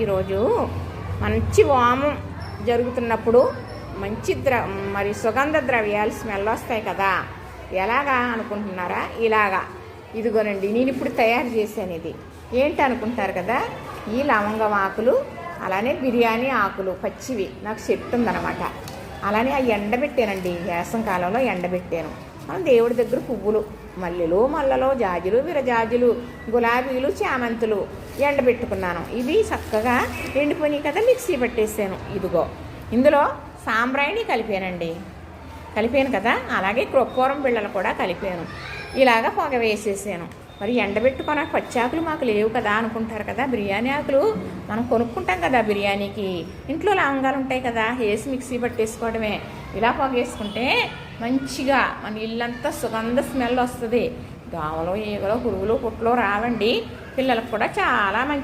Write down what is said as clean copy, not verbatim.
ఈరోజు మంచి వామం జరుగుతున్నప్పుడు మంచి మరి సుగంధ ద్రవ్యాలు స్మెల్ వస్తాయి కదా, ఎలాగా అనుకుంటున్నారా? ఇలాగా ఇదిగోనండి, నేను ఇప్పుడు తయారు చేశాను. ఇది ఏంటి అనుకుంటారు కదా, ఈ లవంగం ఆకులు, అలానే బిర్యానీ ఆకులు పచ్చివి నాకు చెప్తుందనమాట. అలానే అవి ఎండబెట్టానండి, వేసంకాలంలో ఎండబెట్టాను. మనం దేవుడి దగ్గర పువ్వులు, మల్లెలు, మల్లలో, జాజులు, విరజాజులు, గులాబీలు, చామంతులు ఎండబెట్టుకున్నాను. ఇవి చక్కగా ఎండిపోయినాయి కదా, మిక్సీ పట్టేసాను. ఇదిగో ఇందులో సాంబ్రాయిని కలిపాను కదా, అలాగే క్రొక్కూరం బిళ్ళలు కూడా కలిపాను. ఇలాగ పొగ వేసేసాను. మరి ఎండబెట్టుకున్న పచ్చాకులు మాకు లేవు కదా అనుకుంటారు కదా, బిర్యానీ ఆకులు మనం కొనుక్కుంటాం కదా బిర్యానీకి, ఇంట్లో లవంగాలు ఉంటాయి కదా, వేసి మిక్సీ పట్టేసుకోవడమే. ఇలా పొగేసుకుంటే మంచిగా మన ఇల్లంతా సుగంధ స్మెల్ వస్తుంది. దోమలు, ఈగలు, పురుగులు, పుట్లు రావండి. పిల్లలకు కూడా చాలా మంచి